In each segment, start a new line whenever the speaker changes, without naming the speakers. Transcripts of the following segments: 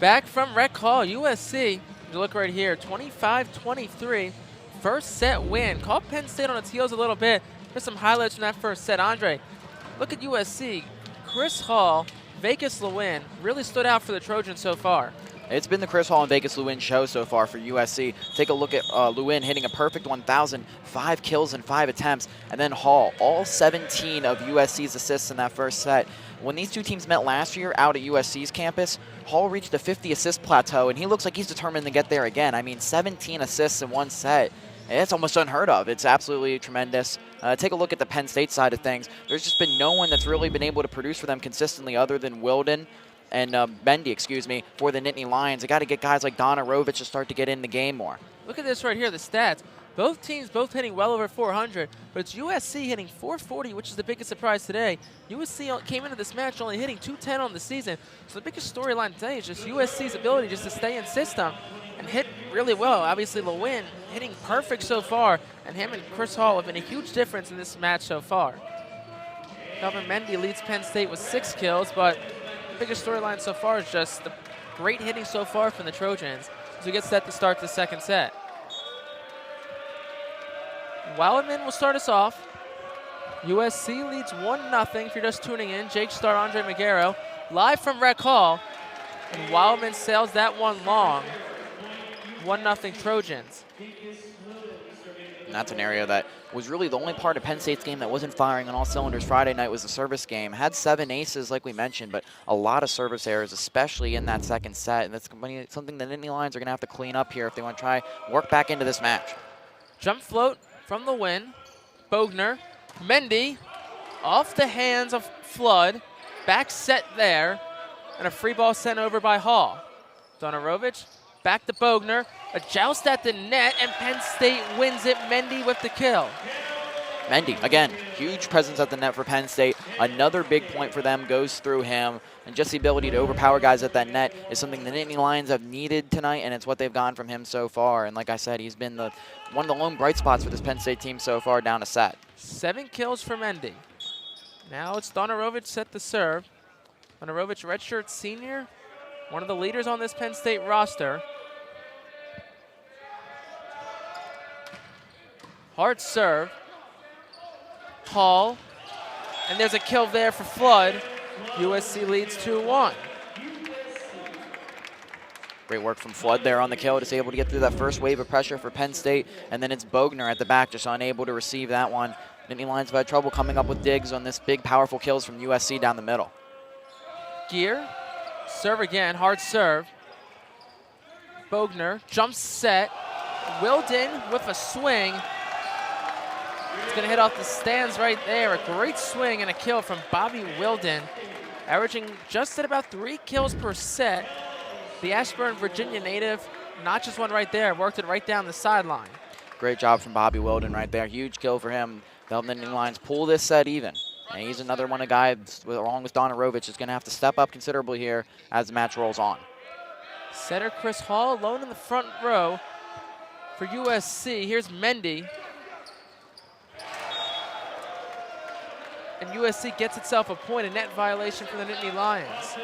Back from rec hall, USC, you look right here, 25-23, first set win. Caught Penn State on its heels a little bit. Here's some highlights from that first set. Andre, look at USC. Chris Hall, Vegas Lewin really stood out for the Trojans so far.
It's been the Chris Hall and Vegas Lewin show so far for USC. Take a look at Lewin hitting a perfect 1,000, 5 kills in 5 attempts, and then Hall, all 17 of USC's assists in that first set. When these two teams met last year out at USC's campus, Hall reached a 50 assist plateau, and he looks like he's determined to get there again. I mean, 17 assists in one set. It's almost unheard of. It's absolutely tremendous. Take a look at the Penn State side of things. There's just been no one that's really been able to produce for them consistently other than Wilden and Bendy, for the Nittany Lions. They got to get guys like Donarovich to start to get in the game more.
Look at this right here, the stats. Both teams both hitting well over 400, but it's USC hitting 440, which is the biggest surprise today. USC came into this match only hitting 210 on the season, so the biggest storyline today is just USC's ability just to stay in system and hit really well. Obviously, Lewin hitting perfect so far, and him and Chris Hall have been a huge difference in this match so far. Calvin Mendy leads Penn State with 6 kills, but the biggest storyline so far is just the great hitting so far from the Trojans as we get set to start the second set. Wildman will start us off. USC leads 1-0 if you're just tuning in. Jake Starr, Andre Magaro, live from Rec Hall. And Wildman sails that one long. 1-0 Trojans.
And that's an area that was really the only part of Penn State's game that wasn't firing on all cylinders Friday night was the service game. Had 7 aces, like we mentioned, but a lot of service errors, especially in that second set. And that's something the Nittany Lions are going to have to clean up here if they want to try work back into this match.
Jump float from the win. Bogner. Mendy off the hands of Flood. Back set there. And a free ball sent over by Hall. Donarovich back to Bogner. A joust at the net, and Penn State wins it. Mendy with the kill.
Mendy, again, huge presence at the net for Penn State. Another big point for them goes through him. And just the ability to overpower guys at that net is something the Nittany Lions have needed tonight, and it's what they've gotten from him so far. And like I said, he's been one of the lone bright spots for this Penn State team so far down a set.
7 kills for Mendy. Now it's Donarovich set to serve. Donarovich, redshirt senior, one of the leaders on this Penn State roster. Hard serve. Hall. And there's a kill there for Flood. USC leads 2-1.
Great work from Flood there on the kill, just able to get through that first wave of pressure for Penn State. And then it's Bogner at the back, just unable to receive that one. Nittany Lions have had trouble coming up with digs on this big, powerful kills from USC down the middle.
Gear. Serve again. Hard serve. Bogner. Jump set. Wilden with a swing. It's going to hit off the stands right there. A great swing and a kill from Bobby Wilden, averaging just at about 3 kills per set. The Ashburn, Virginia native, notches one right there, worked it right down the sideline.
Great job from Bobby Wilden right there. Huge kill for him. The Nittany Lions pull this set even. And he's another one of guys, along with Donarovich, is going to have to step up considerably here as the match rolls on.
Setter Chris Hall alone in the front row for USC. Here's Mendy. And USC gets itself a point, a net violation for the Nittany Lions.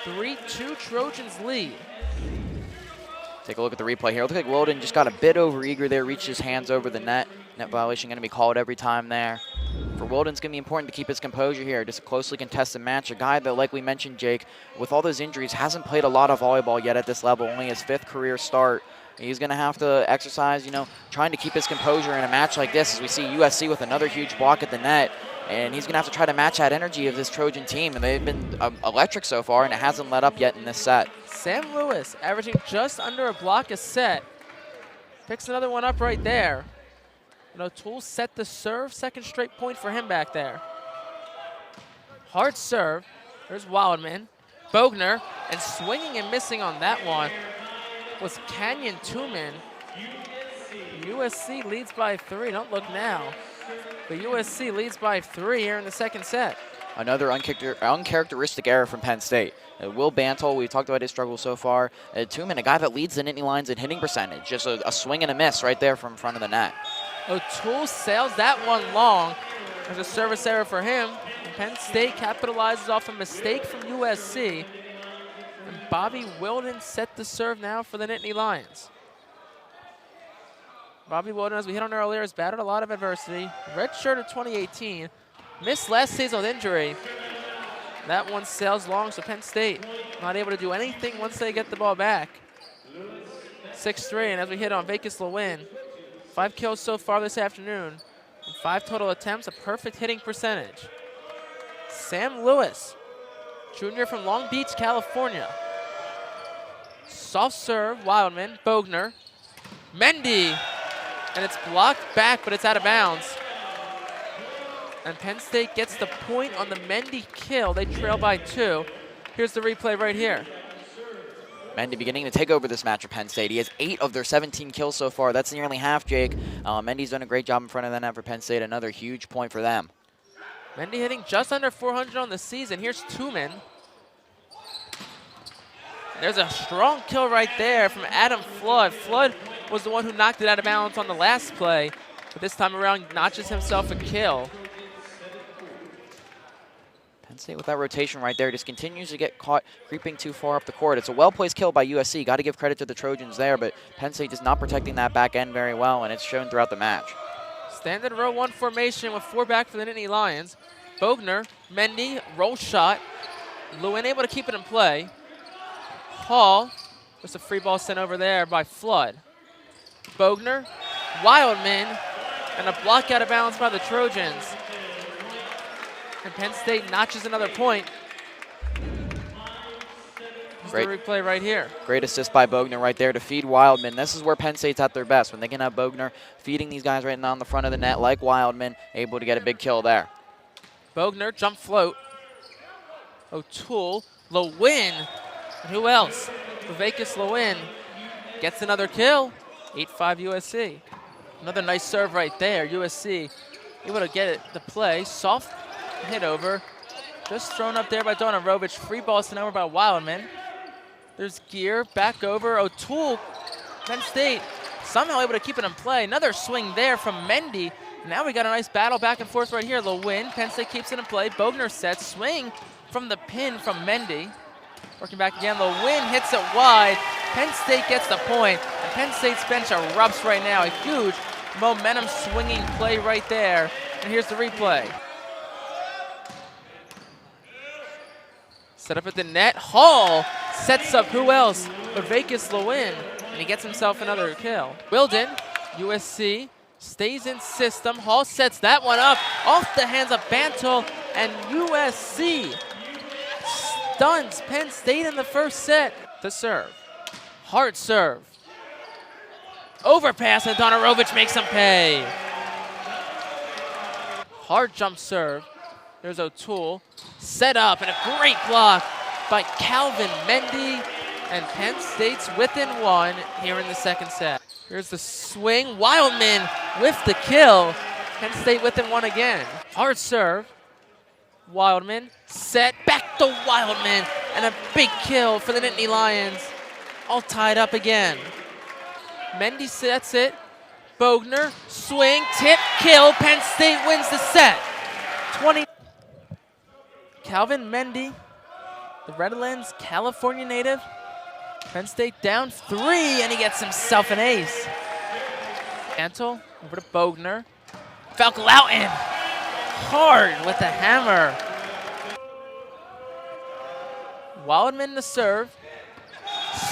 3-2 Trojans lead.
Take a look at the replay here. Looks like Wilden just got a bit over-eager there, reached his hands over the net. Net violation going to be called every time there. For Wilden, it's going to be important to keep his composure here. Just a closely contested match. A guy that, like we mentioned, Jake, with all those injuries, hasn't played a lot of volleyball yet at this level, only his 5th career start. He's going to have to exercise, trying to keep his composure in a match like this as we see USC with another huge block at the net. And he's going to have to try to match that energy of this Trojan team. And they've been electric so far, and it hasn't let up yet in this set.
Sam Lewis averaging just under a block a set. Picks another one up right there. And O'Toole set the serve. Second straight point for him back there. Hard serve. There's Wildman. Bogner. And swinging and missing on that one was Canyon Tuman. USC leads by 3. Don't look now. But USC leads by 3 here in the second set.
Another uncharacteristic error from Penn State. Will Bantle, we talked about his struggles so far. Tuman, a guy that leads the Nittany Lions in hitting percentage. Just a swing and a miss right there from front of the net.
O'Toole sails that one long. There's a service error for him. And Penn State capitalizes off a mistake from USC. And Bobby Wilden set the serve now for the Nittany Lions. Bobby Wilden, as we hit on earlier, has battled a lot of adversity. Redshirt of 2018. Missed last season with injury. That one sails long, so Penn State not able to do anything once they get the ball back. 6-3, and as we hit on Vegas Lewin, 5 kills so far this afternoon, and 5 total attempts, a perfect hitting percentage. Sam Lewis, junior from Long Beach, California. Soft serve, Wildman, Bogner, Mendy, and it's blocked back, but it's out of bounds. And Penn State gets the point on the Mendy kill. They trail by 2. Here's the replay right here.
Mendy beginning to take over this match for Penn State. He has 8 of their 17 kills so far. That's nearly half, Jake. Mendy's done a great job in front of the net for Penn State. Another huge point for them.
Mendy hitting just under 400 on the season. Here's Tuman. There's a strong kill right there from Adam Flood. Flood was the one who knocked it out of bounds on the last play, but this time around notches himself a kill.
Penn State with that rotation right there just continues to get caught creeping too far up the court. It's a well-placed kill by USC. Got to give credit to the Trojans there, but Penn State is not protecting that back end very well, and it's shown throughout the match.
Standard row 1 formation with 4 back for the Nittany Lions. Bogner, Mendy, roll shot. Lewin able to keep it in play. Hall, just a free ball sent over there by Flood. Bogner, Wildman, and a block out of bounds by the Trojans. And Penn State notches another point. Great the replay right here.
Great assist by Bogner right there to feed Wildman. This is where Penn State's at their best, when they can have Bogner feeding these guys right now on the front of the net like Wildman, able to get a big kill there.
Bogner, jump float. O'Toole, Lewin. And who else? Vegas Lewin gets another kill. 8-5 USC. Another nice serve right there. USC able to get it to play. Soft hit over. Just thrown up there by Donarovich. Free ball sent over by Wildman. There's Gear, back over. O'Toole, Penn State somehow able to keep it in play. Another swing there from Mendy. Now we got a nice battle back and forth right here. Lewin, Penn State keeps it in play. Bogner sets, swing from the pin from Mendy. Working back again, Lewin hits it wide. Penn State gets the point, and Penn State's bench erupts right now. A huge momentum swinging play right there. And here's the replay. Set up at the net. Hall sets up who else but Vegas Lewin, and he gets himself another kill. Wilden, USC, stays in system. Hall sets that one up off the hands of Bantle, and USC stuns Penn State in the first set. The serve. Hard serve. Overpass, and Donarovich makes him pay. Hard jump serve. There's O'Toole. Set up, and a great block by Calvin Mendy. And Penn State's within 1 here in the second set. Here's the swing. Wildman with the kill. Penn State within 1 again. Hard serve. Wildman set back to Wildman. And a big kill for the Nittany Lions. All tied up again. Mendy sets it. Bogner, swing, tip, kill. Penn State wins the set. 20. Calvin Mendy, the Redlands, California native. Penn State down 3, and he gets himself an ace. Bantle over to Bogner. Falcalautin, hard with the hammer. Wildman to serve.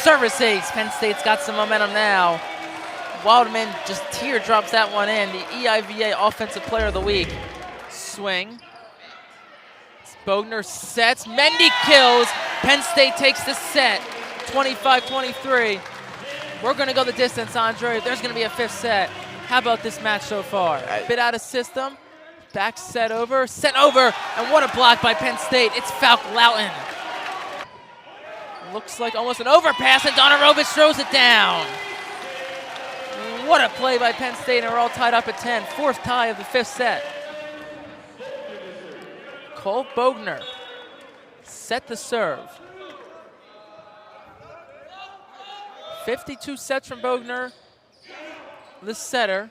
Service ace. Penn State's got some momentum now. Wildman just teardrops that one in. The EIVA Offensive Player of the Week. Swing. Bogner sets. Mendy kills. Penn State takes the set. 25-23. We're going to go the distance, Andre. There's going to be a 5th set. How about this match so far? Bit out of system. Back set over. And what a block by Penn State. It's Falcalautin. Looks like almost an overpass, and Donarovich throws it down. What a play by Penn State, and we're all tied up at 10. 4th tie of the 5th set. Cole Bogner set the serve. 52 sets from Bogner, the setter.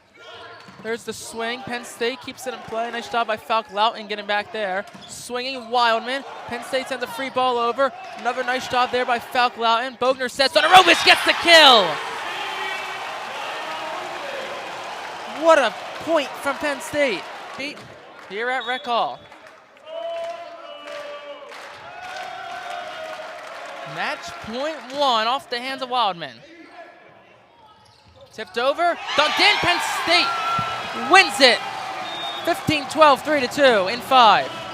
There's the swing. Penn State keeps it in play. Nice job by Falk Loughton getting back there. Swinging Wildman. Penn State sends a free ball over. Another nice job there by Falk Loughton. Bogner sets on Aerobis, gets the kill. What a point from Penn State. Here at Rec Hall. Match point 1 off the hands of Wildman. Tipped over, dunked in, Penn State wins it. 15-12, 3-2 in 5.